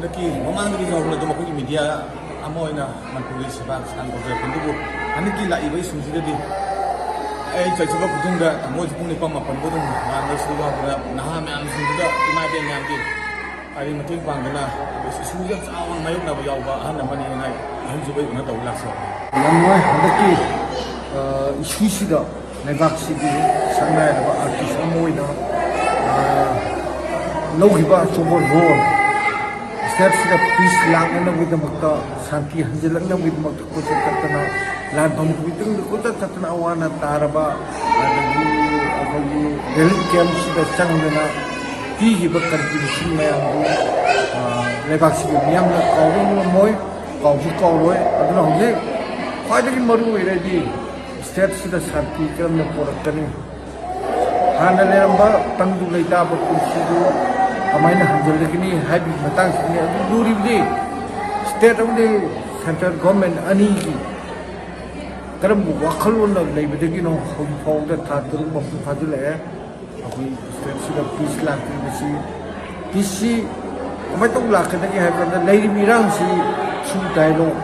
Naki mamang di jauh lagi makui media amoy na manpuli sebab sekarang kerja pendubu. Aniki lah ibu isu sudah di. Coba kutung dah amoy pun ni pam apa kutung. Mana sudah ber nah memang sudah imai dia yang di. Hari mungkin panggillah sudah awang mayuk nak berjauh bah nama ni naik. Hari juga itu nak tahu laksa. Namai naki isu sudah negak sini sangat apa artis amoy na. Logiba semua role. Setiap sudah peace lang na with the makta santi hanjalang na with makta ko sa katana lan pamkuiteng ko ta katana awana taraba adagi akogi relic camp sida sang na ti ba contribution mayam lebak si miyam na kawing moy kawroi aduna hoje khwaidagi maru ere di state sida santi kam na porakani hana leramba tangdu leita ba kursidu Amaina hanjal lagi habi matang sini duri beli state abdi central government ani ki karam wakal wala lay bedegi no hong da tatur mafu fadul aku state sudah peace lah tu peace amai tong lah kena ki habi da lay mirang si su dialog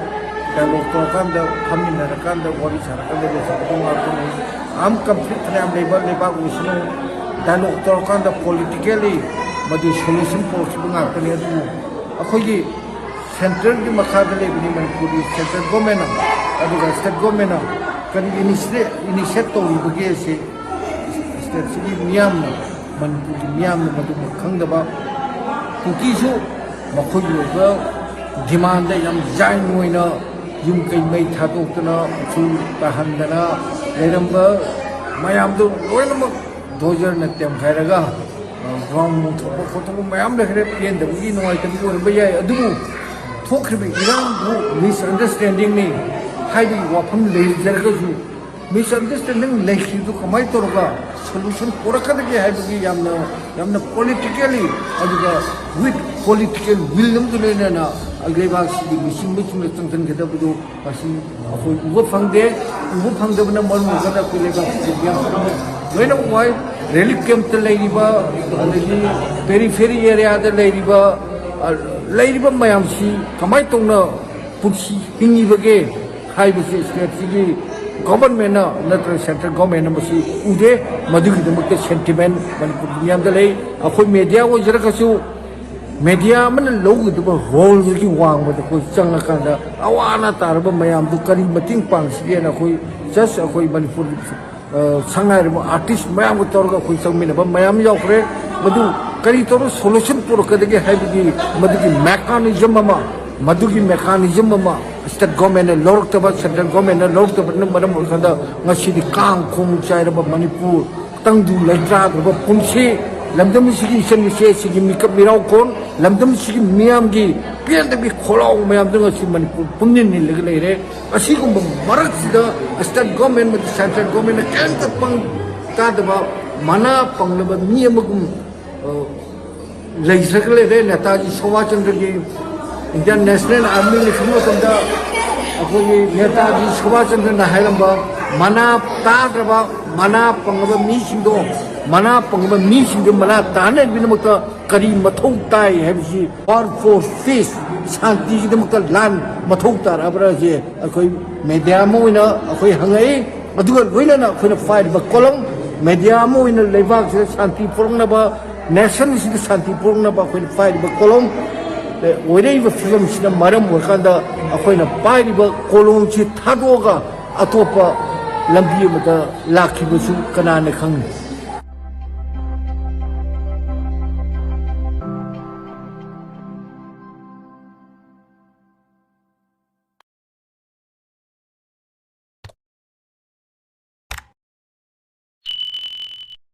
to kan da hamin na kan da wari cara kan da sa ko aku ni am complete na am labor usno dialog to kan da politically madu solution post bunga kani adu akhoi central di makada le bini manipuri central government adu state government kan initiate to bagi se state city niam manipuri niam madu khang da ba kuki su makhoi ba demand yam jain moina yum kai mai thadok tana su tahandana leramba mayam do loina dojar na tem khairaga Wrong photo mayam lekre pian da bugi no item ko ba ya adu thokre bi irang bu misunderstanding ni haibi wafam le jarga ju misunderstanding lekhi du kamai torga solution poraka de haibi yamna politically aduga with political will nam du le na agreba si mission tang tang geda bu asi akoi uba phangde bana mon mo gada ko le ba si ya loina wai relic camp te leiriba adagi periphery area da leiriba mayam si kamai tongna putsi hingi bage haibasi state sigi government na natra central government na masi ude madugi damak sentiment manipur dunia da lei akoi media wo jara kasu media man logu da role gi wang ba ko changa kan da awana tarba mayam du kari mating pang si na koi just akoi manipur sangai artis mayam torga koi sangmina ba mayam yaukre madu kari toru solution pur kadagi haibigi madugi mechanism ma state government lorok taba central government lorok taba madam khanda ngasi di kang khom chai ba manipur tangdu laitra ba pumsi lamdam sigi sen se sigi mikap mirau kon lamdam sigi miam gi pian da bi kholau mayam da si manipur pumni ni legle re asi kum marak sida state government with central government kan ta pang ta da mana panglaba mi amagum legislature re netaji Subhashchandra gi Indian National Army ni khamo tanda akoi netaji Subhashchandra na hairamba mana ta da mana panglaba mi singdo mana pangba mi singde mana tane binamukta kari mathau tai habisi war for peace shanti gi demukta lan mathau tar abra je akoi media mo ina akoi hangai aduga loina na akoi na fight ba kolong media mo ina lebak se shanti purna ba nation si shanti purna ba akoi fight ba kolong oire ba film sina maram wakanda akoi na fight ba kolong chi thadoga atopa lambi mata lakhi basu kanane khang